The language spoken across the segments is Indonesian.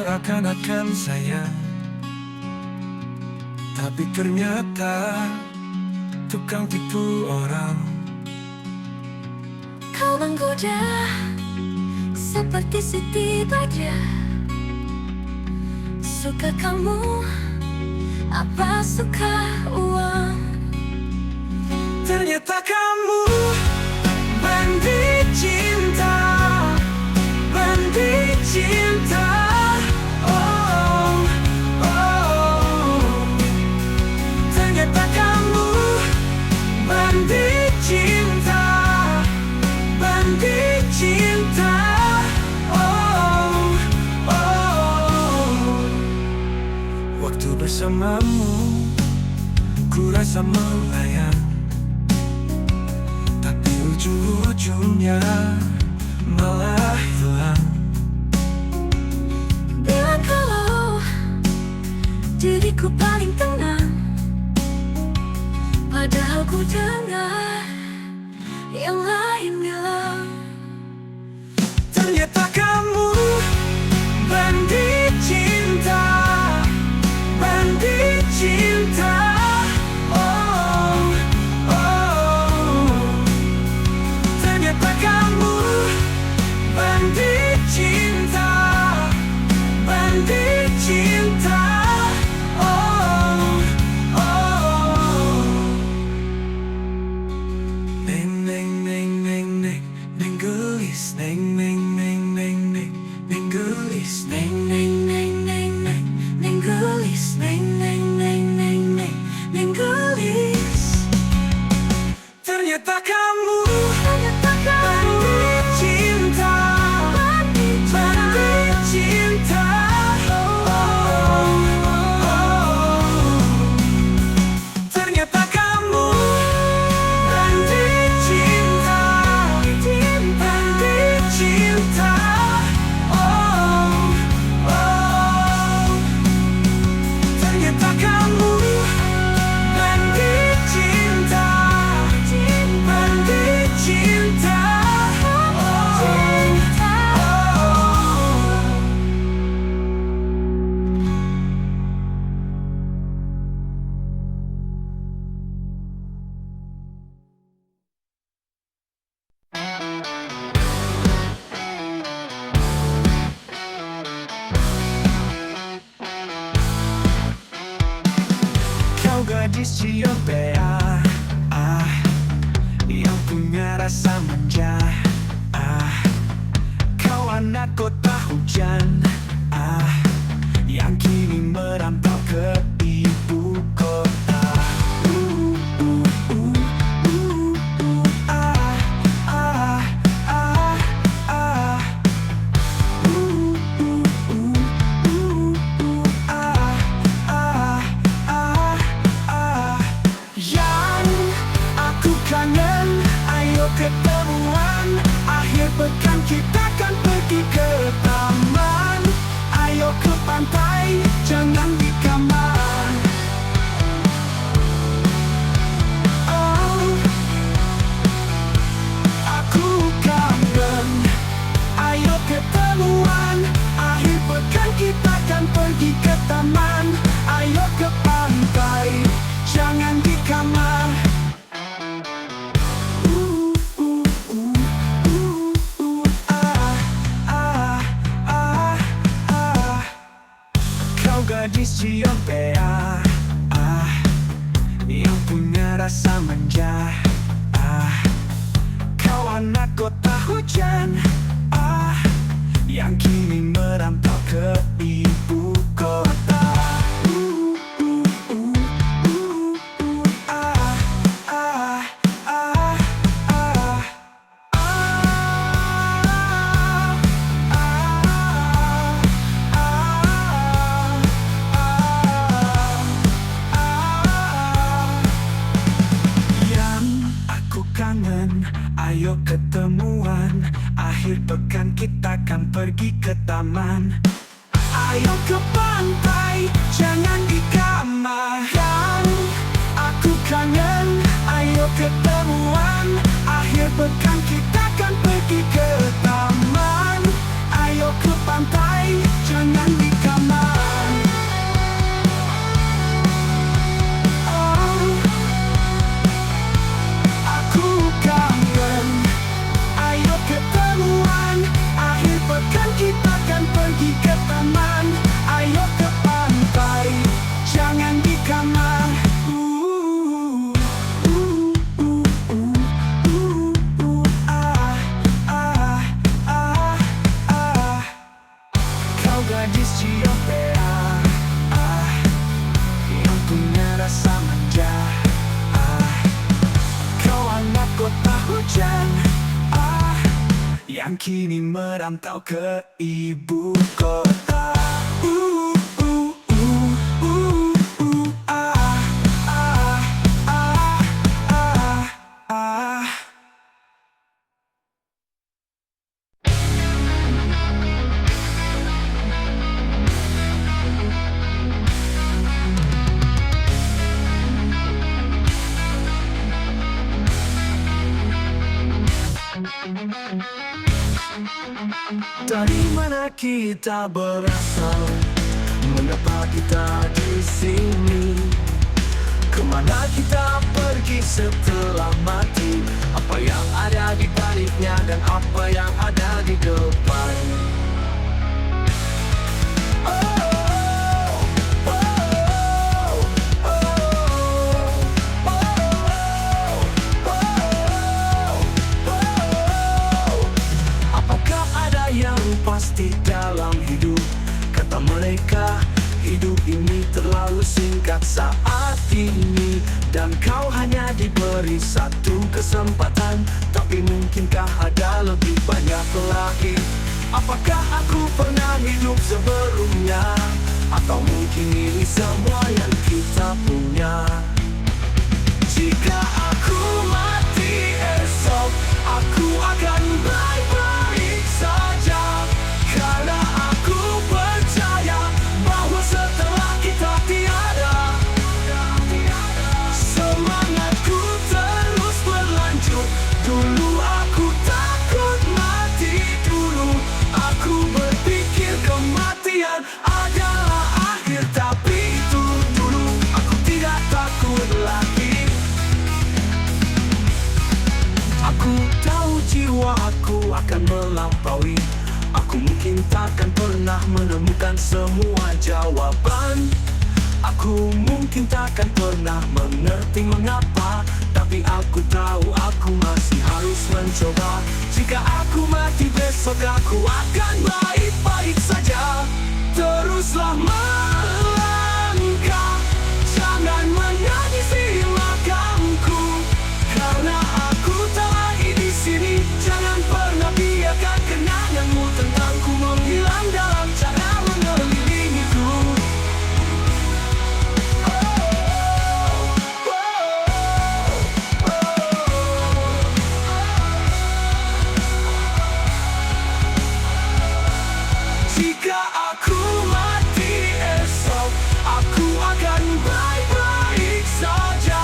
seakan-akan sayang, tapi ternyata tukang tipu orang. Kau menggoda seperti Siti Badriah. Suka kamu apa suka uang? Ternyata kamu bandit cinta, bandit cinta. Oh, oh. Ternyata kamu bandit cinta, bandit cinta. Oh, oh. Waktu bersamamu ku rasa melayang, tapi ujung-ujungnya malah hilang. Bilang kalau diriku paling tenang, padahal ku dengar yang lain bilang. Ternyata kamu bandit cinta, bandit cinta. Oh, oh. Ternyata kamu bandit cinta, bandit cinta. Oh, oh. Neng neng neng neng neng neng gelis, neng neng neng neng neng neng gelis, neng neng neng neng neng neng gelis, neng neng neng neng neng neng gelis. Ternyata kamu bandit cinta, bandit cinta. Oh, oh. Ternyata kamu bandit cinta, bandit cinta. Oh, oh. Ternyata kamu bandit cinta, bandit cinta. Oh, oh. Kau gadis Ciampea, yang punya rasa manja. Kau anak kota hujan, yang kini merantau ke ibu kota. Ah, ah, ah, ah. Yang aku kangen, ayo ketemuan. Akhir pekan kita kan pergi ke taman. Ayo ke pantai, jangan di kamar. Oh, aku kangen, ayo ketemuan. Akhir pekan kita kan pergi ke taman. Ayo ke pantai, jangan di kamar. Kau gadis Ciampea, yang punya rasa manja. Kau anak kota hujan, yang kini merantau ke ibu kota. Yang aku kangen, ayo ketemuan. Akhir pekan kita kan pergi ke taman. Ayo kini merantau ke ibu kota. Ah, ah, ah, ah, ah. Dari mana kita berasal? Mengapa kita di sini? Kemana kita pergi setelah mati? Apa yang ada di baliknya dan apa yang ada di depan? Oh, oh, oh, oh. Apakah ada yang pasti dalam hidup? Kata mereka, hidup ini terlalu singkat saat ini, dan kau hanya diberi satu kesempatan. Tapi mungkinkah ada lebih banyak lagi? Apakah aku pernah hidup sebelumnya? Atau mungkin ini semua yang kita punya? Jika aku mati esok, aku akan baik-baik saja, karena aku percaya bahwa setelah kita tiada, semangatku terus berlanjut. Dulu aku takut mati, dulu aku berpikir kematian adalah akhir. Tapi itu dulu, aku tidak takut lagi. Aku tahu jiwa aku akan melampaui. Aku mungkin takkan pernah menemukan semua jawaban. Aku mungkin takkan pernah mengerti mengapa, tapi aku tahu aku masih harus mencoba. Jika aku mati besok, aku akan baik-baik saja. Teruslah melangkah, jangan menangis di makamku, karena aku tak lagi di sini. Jangan pernah biarkan kenanganmu tentangku menghilang dalam cara mengelilingiku. Jika aku mati esok, aku akan baik-baik saja.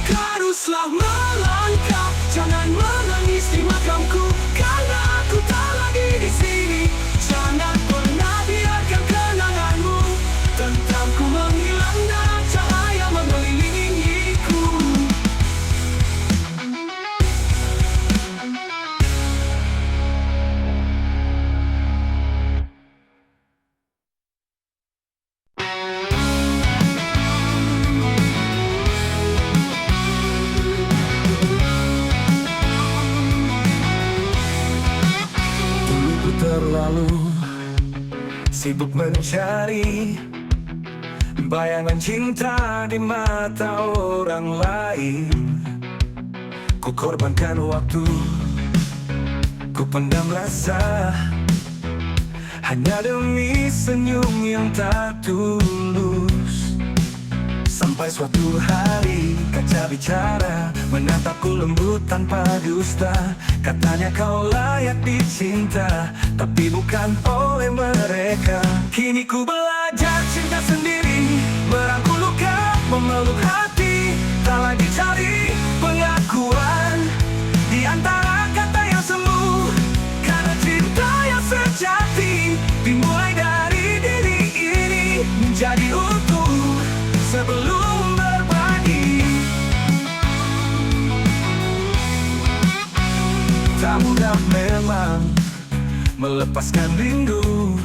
Teruslah melangkah, jangan menangis di makamku, karena aku tak lagi di sini. Jangan pernah biarkan kenanganmu tentangku menghilang dalam cahaya mengelilingiku. Dulu ku terlalu sibuk mencari bayangan cinta di mata orang lain. Ku korbankan waktu, ku pendam rasa, hanya demi senyum yang tak tulus. Sampai suatu hari kaca bicara menatapku lembut tanpa dusta. Katanya kau layak dicinta, tapi bukan oleh mereka. Kini ku belajar cinta sendiri, merangkul luka, memeluk hati. Tak lagi cari pengakuan di antara kata yang semu, karena cinta yang sejati dimulai dari diri ini menjadi utuh sebelum berbagi. Tak mudah memang melepaskan rindu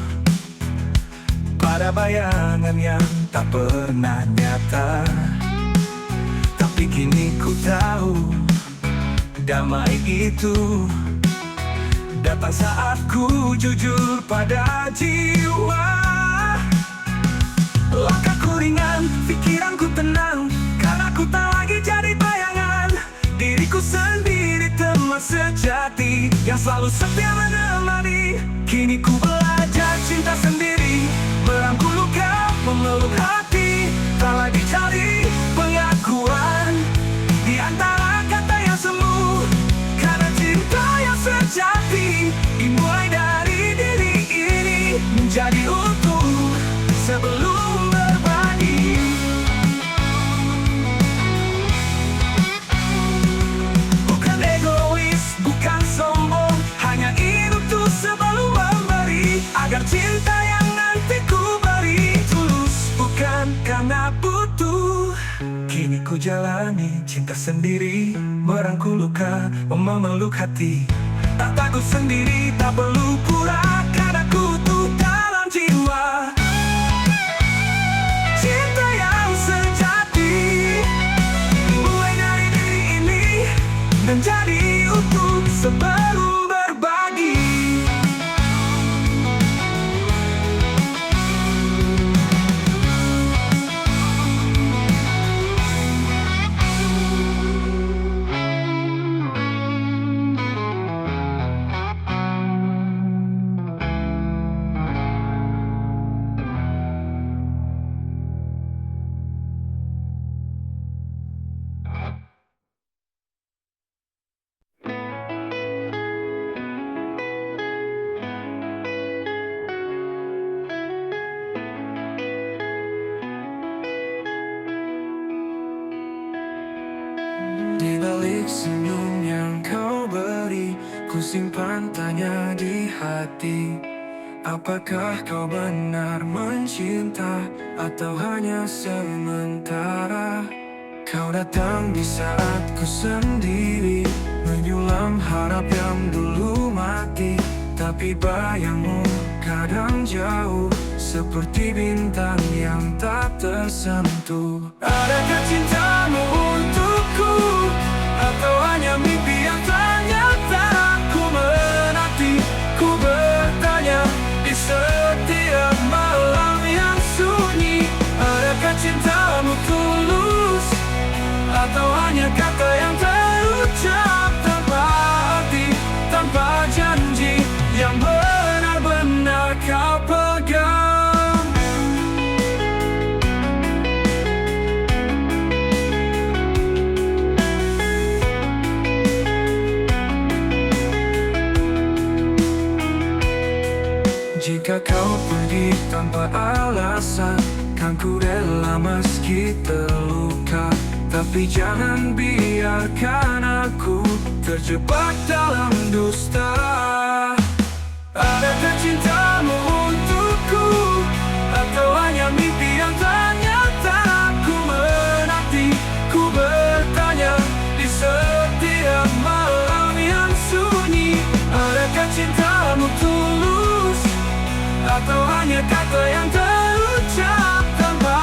pada bayangan yang tak pernah nyata. Tapi kini ku tahu damai itu datang saat ku jujur pada jiwa. Langkahku ringan, pikiranku tenang, karena ku tak lagi jadi bayangan. Diriku sendiri teman sejati yang yang selalu setia menemani. Kini ku belajar cinta sendiri, merangkul luka, memeluk hati. Tak lagi cari pengakuan di antara kata yang semu, karena cinta yang sejati dimulai dari diri ini. Menjadi utuh sebelum berbagi. Bukan egois, bukan sombong, hanya ingin utuh sebelum memberi. Agar cinta yang nanti ku beri tulus, bukan karena butuh. Kini ku jalani cinta sendiri, merangkul luka, memeluk hati. Tak takut sendiri, tak perlu pura, karena ku tuh dalam jiwa. Cinta yang sejati mulai dari diri ini, menjadi utuh sebelum berbagi. Di balik senyum yang kau beri, ku simpan tanya di hati. Apakah kau benar mencinta atau hanya sementara? Kau datang di saat ku sendiri, menyulam harap yang dulu mati. Tapi bayangmu kadang jauh, seperti bintang yang tak tersentuh. Adakah cintamu untukku, atau hanya mimpi yang ternyata? Ku menanti, ku bertanya di setiap malam yang sunyi. Adakah cintamu tulus, atau hanya kata yang terucap tanpa arti, tanpa janji yang benar-benar kau pegang? Jika kau pergi tanpa alasan, kan ku rela meski terluka. Tapi jangan biarkan aku terjebak dalam dusta. Adakah cintamu untukku, atau hanya mimpi yang ternyata? Ku menanti, ku bertanya di setiap malam yang sunyi. Adakah cintamu tulus, atau hanya kata yang terucap tanpa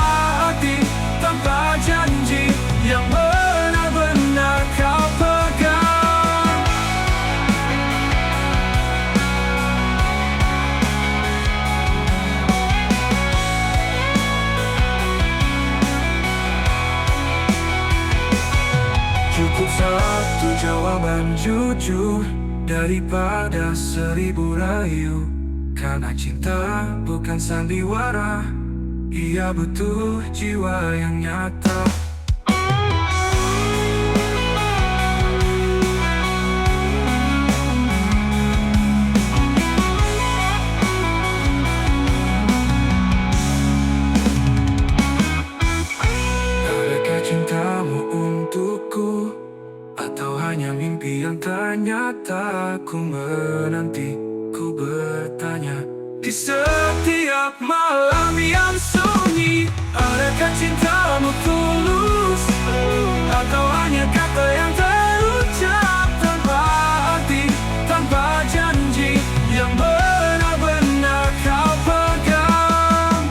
arti, tanpa janji yang benar-benar kau pegang? Cukup satu jawaban jujur daripada 1000 rayu. Karena cinta bukan sandiwara, ia butuh jiwa yang nyata. Adakah cintamu untukku, atau hanya mimpi yang ternyata? Ku menanti, ku bertanya di setiap malam yang sunyi. Adakah cintamu tulus, atau hanya kata yang terucap tanpa arti, tanpa janji yang benar-benar kau pegang?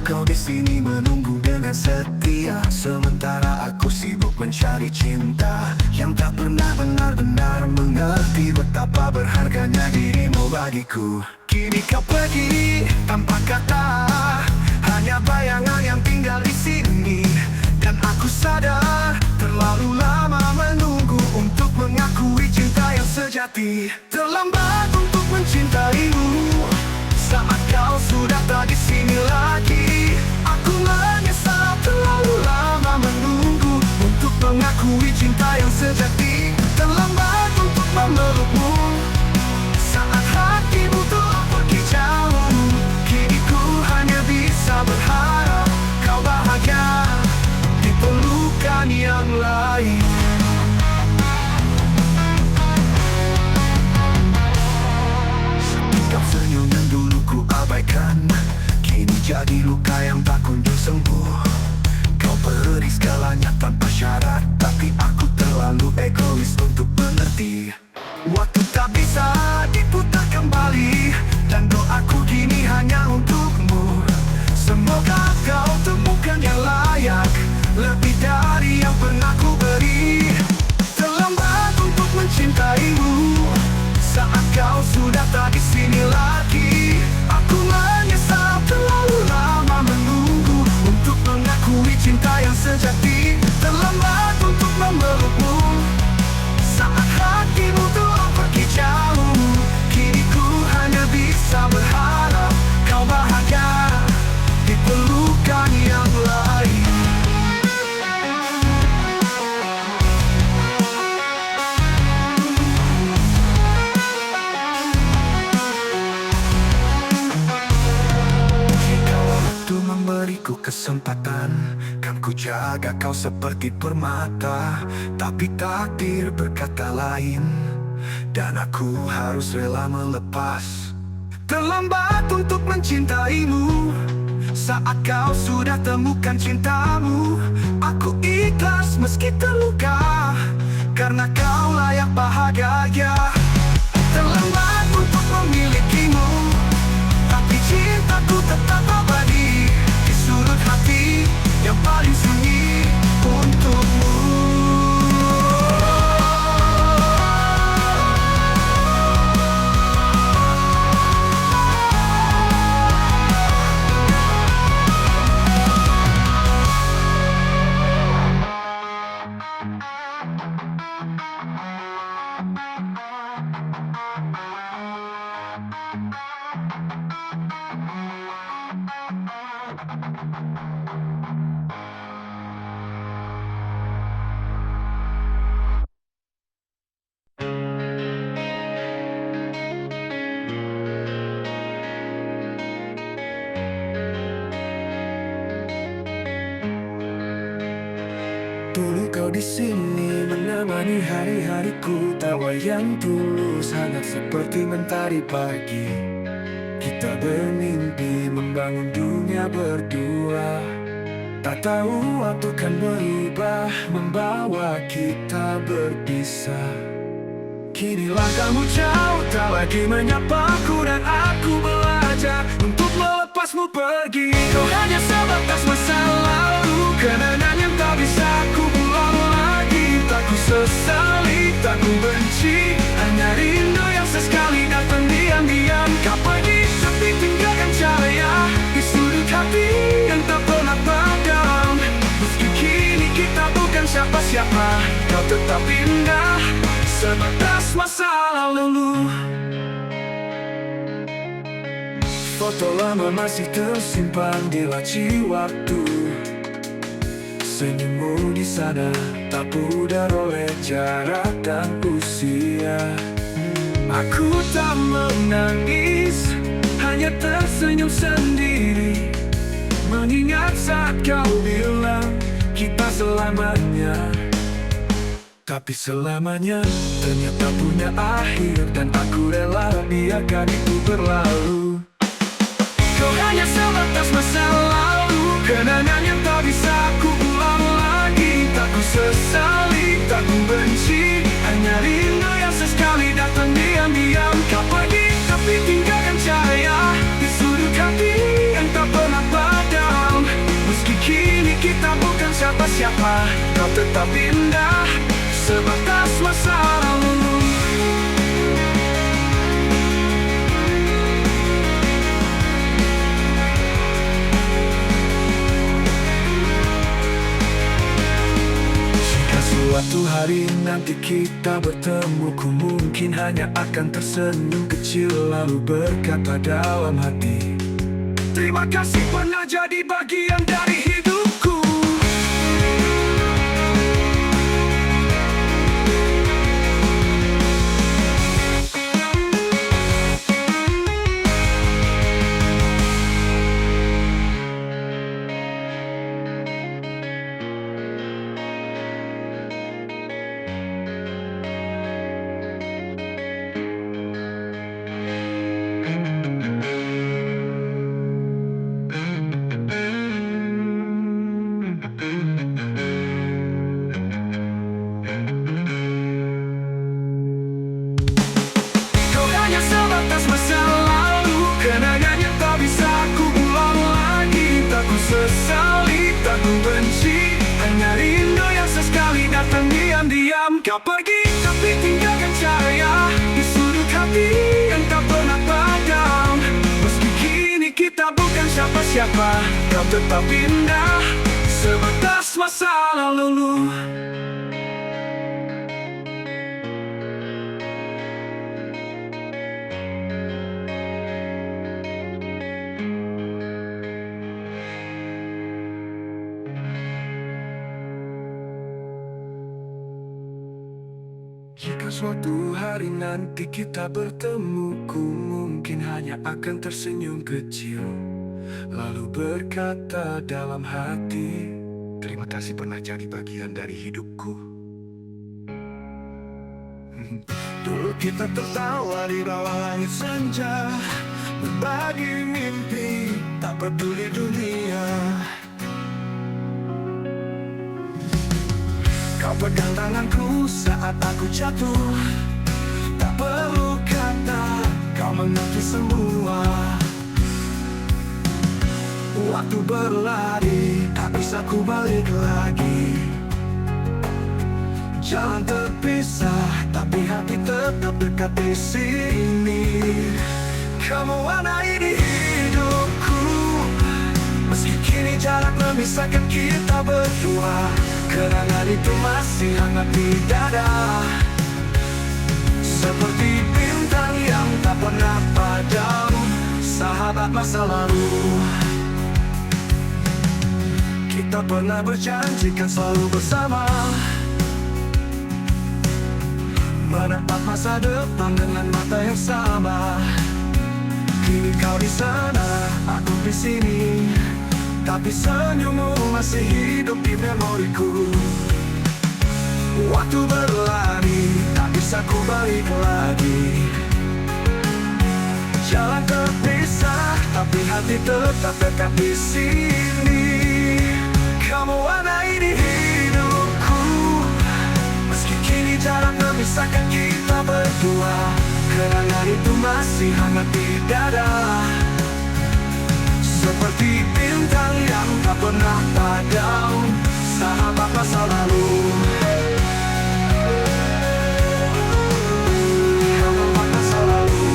kau di sini menunggu dengan setia, sementara aku sibuk mencari cinta yang tak pernah benar-benar mengerti betapa berharganya dirimu bagiku. Kini kau pergi tanpa kata, hanya bayangan yang tinggal di sini. Dan aku sadar terlalu lama menunggu untuk mengakui cinta yang sejati. Terlambat untuk mencintaimu saat kau sudah tak di sini lagi. Aku menyesal terlalu lama menunggu untuk mengakui cinta yang sejati. Terlambat untuk memelukmu saat hatimu telah pergi jauh. Kini ku hanya bisa berharap kau bahagia di pelukan yang lain. Setiap senyum yang dulu ku abaikan kini jadi luka yang tak kunjung sembuh. Kau beri segalanya tanpa syarat, tapi aku terlalu egois untuk mengerti. Waktu tak bisa diputar kembali, dan doaku kini hanya untukmu. Semoga kau temukan yang layak, lebih dari yang pernah ku beri. Terlambat untuk mencintaimu saat kau sudah tak di sini lagi. Aku menyesal terlalu lama menunggu untuk mengakui cinta yang sejati. Terlambat untuk memelukmu saat hatimu telah pergi jauh. Kini ku hanya bisa berharap kau bahagia di pelukan yang lain. Jika waktu memberiku kesempatan, kan ku jaga kau seperti permata. Tapi takdir berkata lain, dan aku harus rela melepas. Terlambat untuk mencintaimu saat kau sudah temukan cintamu. Aku ikhlas meski terluka, karena kau layak bahagia. Terlambat untuk memilikimu, tapi cintaku tetap abadi di sudut hati yang paling sunyi untukmu. Dulu kau di sini menemani hari-hariku, tawa yang tulus hangat seperti mentari pagi. Kita bermimpi membangun dunia berdua, tak tahu waktu kan berubah membawa kita berpisah. Kini langkahmu jauh, tak lagi menyapaku, dan aku belajar untuk melepasmu pergi. Kau hanya sebatas masa lalu, kenangan yang tak bisa ku ulang lagi. Tak ku sesali, tak ku benci, hanya rindu yang sesekali datang diam-diam. Kau pergi tapi tinggalkan cahaya di sudut hati yang tak pernah padam. Meski kini kita bukan siapa-siapa, kau tetap indah sebatas masa lalu. Foto lama masih tersimpan di laci waktu. Senyummu di sana tak pudar oleh jarak dan usia. Aku tak menangis, hanya tersenyum sendiri, mengingat saat kau bilang kita selamanya. Tapi selamanya ternyata punya akhir, dan aku rela biarkan itu berlalu. Kau hanya sebatas masa lalu, kenangan yang tak bisa ku ulang lagi. Tak ku sesali, tak ku benci, hanya rindu yang sesekali datang diam-diam. Kau pergi tapi tinggalkan cahaya di sudut hati yang tak pernah padam. kita bukan siapa-siapa, kau tetap indah sebatas masa lalu. Jika suatu hari nanti kita bertemu, ku mungkin hanya akan tersenyum kecil lalu berkata dalam hati, terima kasih pernah jadi bagian dari hidupku. Masa lalu, kenangan yang tak bisa ku ulang lagi. Tak ku sesali, tak ku benci, hanya rindu yang sesekali datang diam-diam. Kau pergi tapi tinggalkan cahaya di sudut hati yang tak pernah padam. Meski kini kita bukan siapa-siapa, kau tetap indah sebatas masa lalu. Jika suatu hari nanti kita bertemu, ku mungkin hanya akan tersenyum kecil lalu berkata dalam hati, terima kasih pernah jadi bagian dari hidupku. Dulu kita tertawa di bawah langit senja, berbagi mimpi, tak peduli dunia. Kau pegang tanganku saat aku jatuh, tak perlu kata, kau mengerti semua. Waktu berlari, tak bisa ku balik lagi. Jalan terpisah, tapi hati tetap dekat di sini. Kamu warnai di hidupku, meski kini jarak memisahkan kita berdua. Kenangan itu masih hangat di dada, seperti bintang yang tak pernah padam. Sahabat masa lalu, kita pernah berjanjikan selalu bersama, menatap masa depan dengan mata yang sama. Kini kau di sana, aku di sini, tapi senyummu masih hidup di memoriku. Waktu berlari, tak bisa ku balik lagi. Jalan terpisah, tapi hati tetap dekat di sini. Kamu warnai di hidupku, meski kini jarak memisahkan kita berdua. Kenangan itu masih hangat di dada, seperti bintang yang tak pernah padam. Sahabat masa lalu, sahabat masa lalu.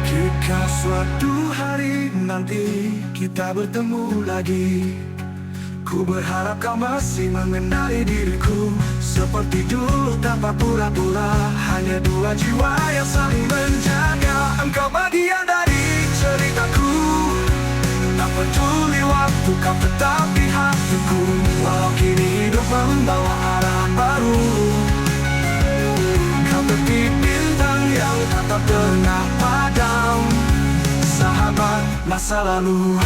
Jika suatu hari nanti kita bertemu lagi, ku berharap kau masih mengenali diriku, seperti dulu tanpa pura-pura. Hanya dua jiwa yang saling menjaga. Engkau bagian dari ceritaku, tak peduli waktu, kau tetap di hatiku. Walau kini hidup membawa arah baru, kau seperti bintang yang tak pernah padam. Sahabat masa lalu.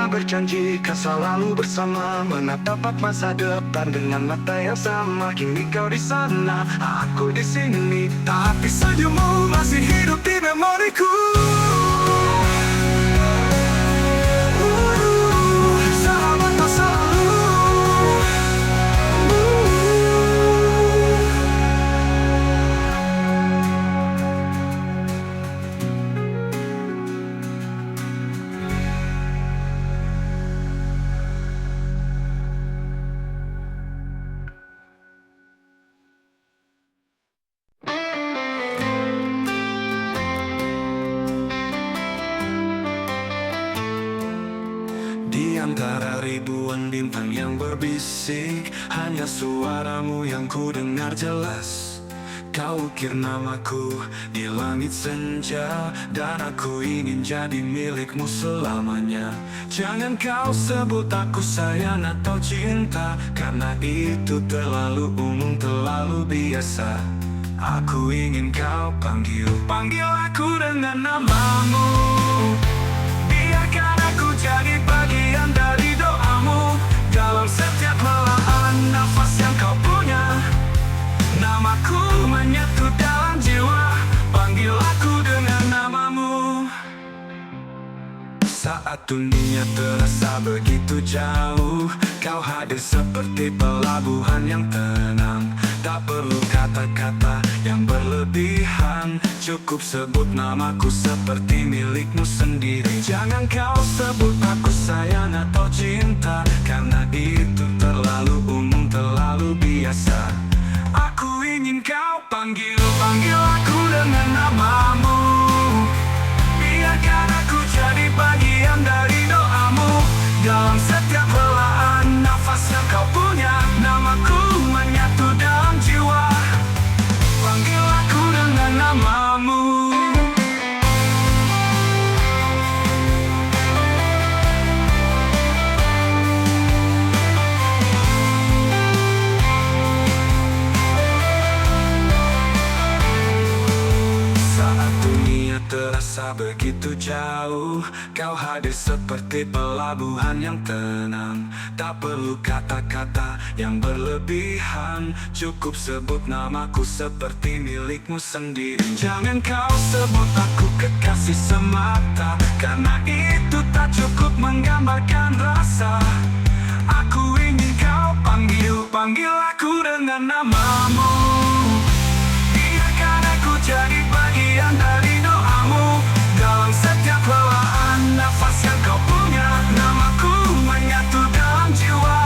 Berjanji kan selalu bersama, menatap masa depan dengan mata yang sama. Kini kau di sana, aku di sini, tapi senyummu masih hidup di memoriku. Sahabat masa lalu. Di antara ribuan bintang yang berbisik, hanya suaramu yang ku dengar jelas. Kau ukir namaku di langit senja, dan aku ingin jadi milikmu selamanya. Jangan kau sebut aku sayang atau cinta, karena itu terlalu umum, terlalu biasa. Aku ingin kau panggil aku dengan namamu. Biarkan aku jadi bagian dari doamu. Dalam setiap helaan nafas yang kau punya, namaku menyatu dalam jiwa. Panggil aku dengan namamu. Saat dunia terasa begitu jauh, kau hadir seperti pelabuhan yang tenang. Tak perlu kata-kata yang berlebihan, cukup sebut namaku seperti milikmu sendiri. Jangan kau sebut aku sayang atau cinta, karena itu terlalu umum, terlalu biasa. Aku ingin kau panggil aku dengan namamu. Biarkan aku jadi bagian dari doamu. Dalam setiap helaan nafas yang kau punya, namaku menyatu dalam jiwa. Panggil aku dengan namamu. Saat dunia terasa begitu jauh, kau hadir seperti pelabuhan yang tenang. Tak perlu kata-kata yang berlebihan, cukup sebut namaku seperti milikmu sendiri. Jangan kau sebut aku kekasih semata, karena itu tak cukup menggambarkan rasa. Aku ingin kau panggil aku dengan namamu. Biarkan aku jadi bagian dari doamu. Dalam setiap helaan nafas yang kau punya, namaku menyatu dalam jiwa.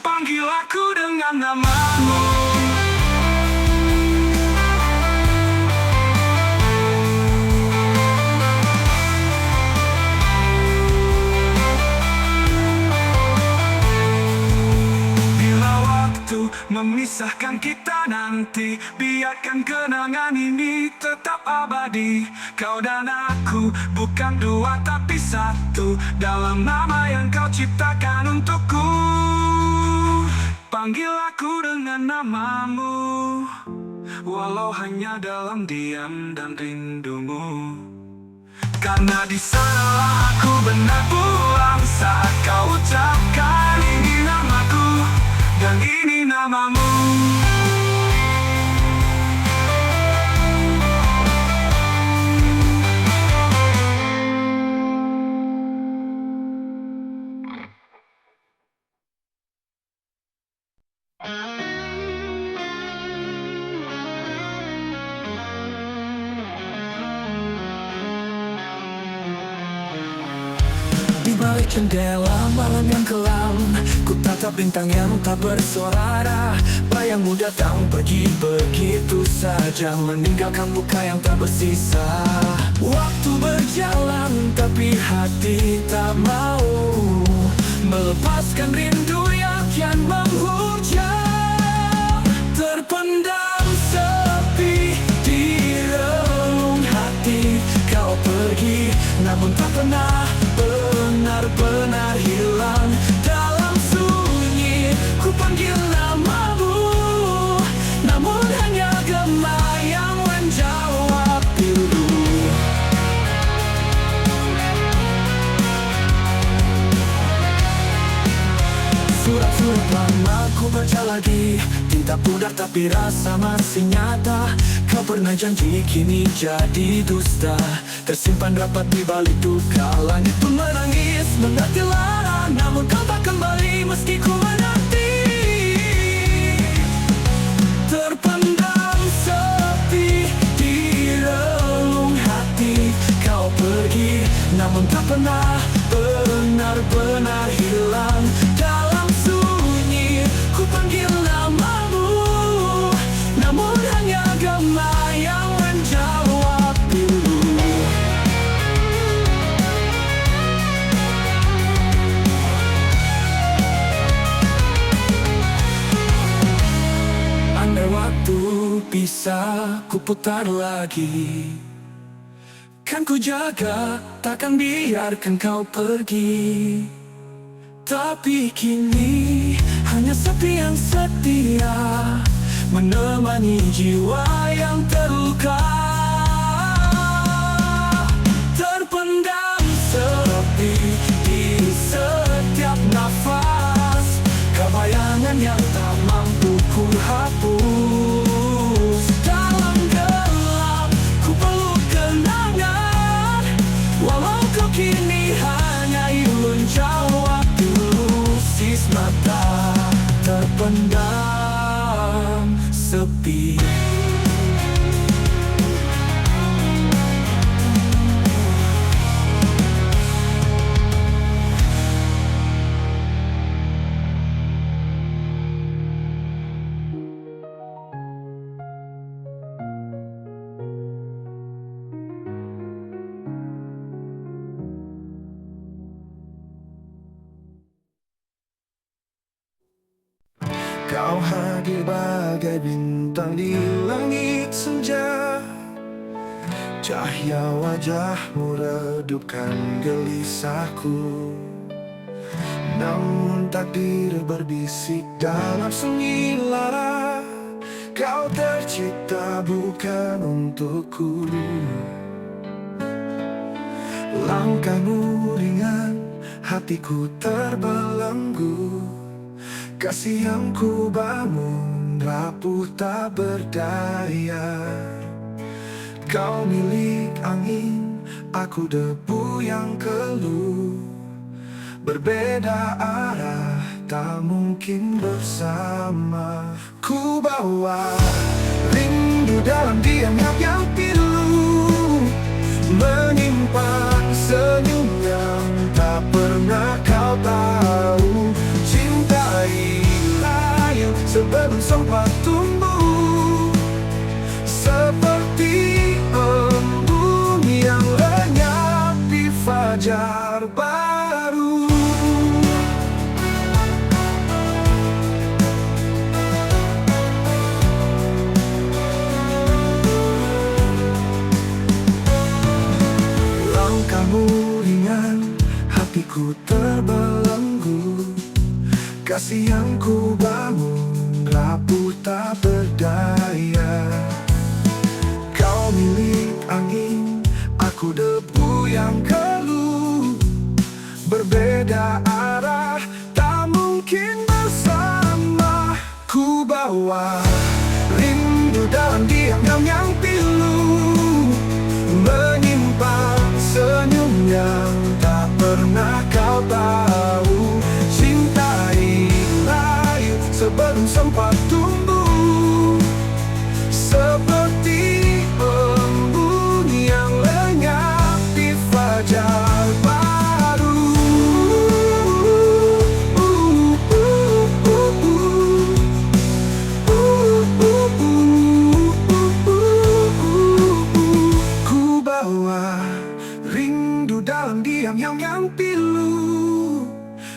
Panggil aku dengan namamu. Bila waktu memisahkan kita nanti, biarkan kenangan ini tetap abadi. Kau dan aku bukan dua tapi satu, dalam nama yang kau ciptakan untukku. Panggil aku dengan namamu, walau hanya dalam diam dan rindumu. Karena di sanalah aku benar pulang saat kau ucapkan ini namaku dan ini namamu. Di balik jendela malam yang kelam, ku tatap bintang yang tak bersuara. Bayangmu datang pergi begitu saja, meninggalkan luka yang tak bersisa. Waktu berjalan tapi hati tak mau melepaskan rindu yang kian menghujam. Terpendam sepi di relung hati, kau pergi namun tak pernah benar-benar hilang. Dalam sunyi ku panggil namamu, namun hanya gema yang menjawab pilu. Tidak pudar tapi rasa masih nyata. Kau pernah janji kini jadi dusta. Tersimpan rapat di balik duka. Langit pun menangis mengerti lara. Namun kau tak kembali meski ku menanti. Terpendam sepi di relung hati. Kau pergi namun tak pernah benar-benar hilang. Dalam sunyi ku panggil namamu, namun hanya gema yang menjawab dulu. Andai waktu bisa ku putar lagi, kan ku jaga, takkan biarkan kau pergi. Tapi kini hanya sepi yang setia menemani jiwa yang terluka. Terpendam sepi di setiap nafas. Kebayangan yang tak mampu ku hapus. Dalam gelap ku peluk kenangan. Walau kau kini hanya ilun jawab dulu. Sis mata terpendam sepi. Kau hadir bagai bintang di langit senja. Cahaya wajahmu redupkan gelisahku. Namun takdir berbisik dalam sunyi lara. Kau tercipta bukan untukku. Langkahmu ringan, hatiku terbelenggu. Kasih yang ku bangun rapuh tak berdaya. Kau milik angin, aku debu yang keluh. Berbeda arah, tak mungkin bersama. Ku bawa rindu dalam diam yang pilu. Menyimpan senyum yang tak pernah kau tahu. Cintailah sebelum sempat tumbuh. Seperti embun yang lenyap di fajar baru. Langkahmu ringan, hatiku terbelenggu. Kasih yang ku bangun rapuh tak berdaya. Kau milik angin, aku debu yang keluh. Berbeda arah, tak mungkin bersama. Ku bawa rindu dalam diam yang pilu. Menyimpan senyum yang tak pernah kau tahu. Sebelum sempat tumbuh. Seperti embun yang lenyap di fajar baru. Ku bawa rindu dalam diam yang pilu.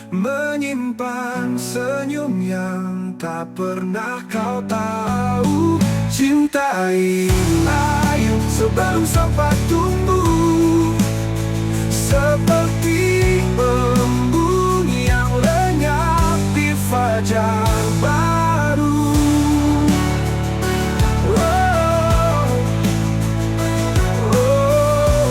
Menyimpan senyum yang tak pernah kau tahu. Cintailah sebelum sempat tumbuh. Seperti embun yang lenyap di fajar baru. Oh, oh.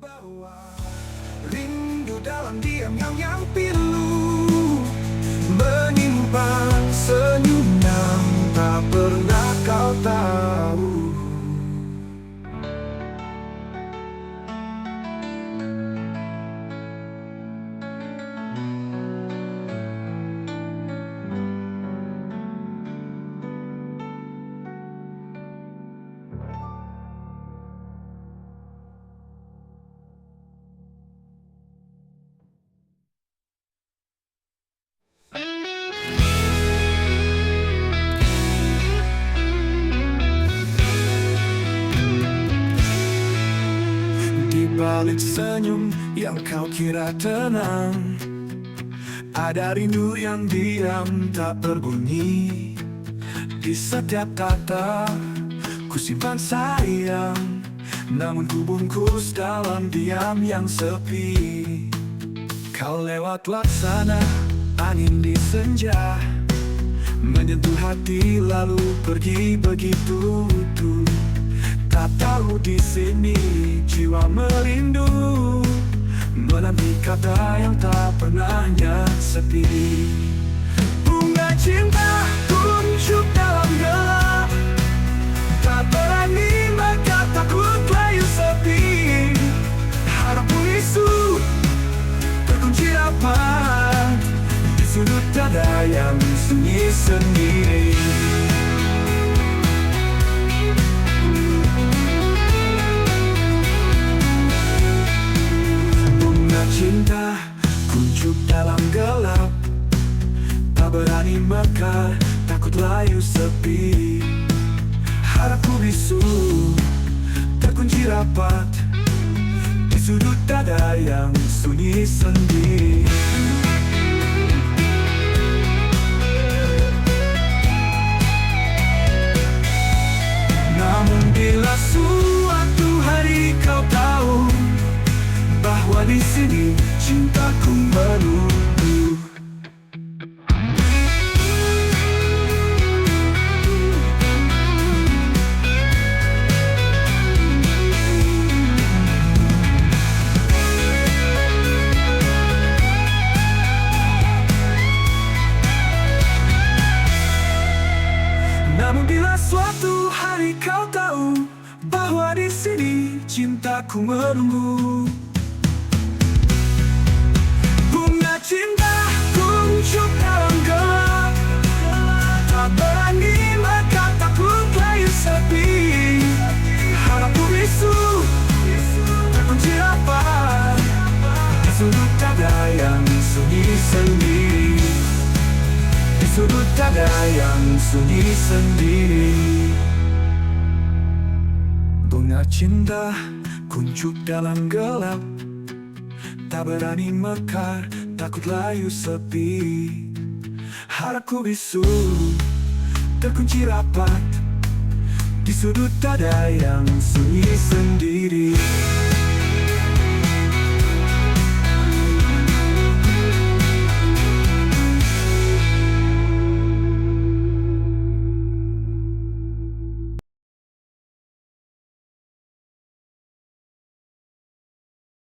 bawa rindu dalam diam yang pilu, menyimpan senyum yang tak pernah kau tahu. Di balik senyum yang kau kira tenang, ada rindu yang diam tak berbunyi. Di setiap kata ku simpan sayang, namun ku bungkus dalam diam yang sepi. Kau lewat laksana angin di senja, menyentuh hati lalu pergi begitu. Tak tahu di sini jiwa merindu, menanti kata yang tak pernahnya sepi. Bunga cinta kuncup dalam gelap, tak berani maka takut layu sepi. Harapku isu terkunci rapat, di sudut dada yang sunyi sendiri. Cinta kuncup dalam gelap, tak berani mekar, takut layu sepi. Harapku bisu terkunci rapat, di sudut dada yang sunyi sendiri. Namun bila suatu hari kau tahu bahwa di sini cintaku menunggu, namun bila suatu hari kau tahu bahwa di sini cintaku menunggu. Cinta kuncup dalam gelap, tak berani maka takut layu sepi. Harapku bisu terkunci rapat, di sudut dada yang sunyi sendiri. Di sudut dada yang sunyi sendiri. Bunga cinta kuncup dalam gelap, tak berani mekar, takut layu sepi. Harapku bisu terkunci rapat, di sudut dada yang sunyi sendiri.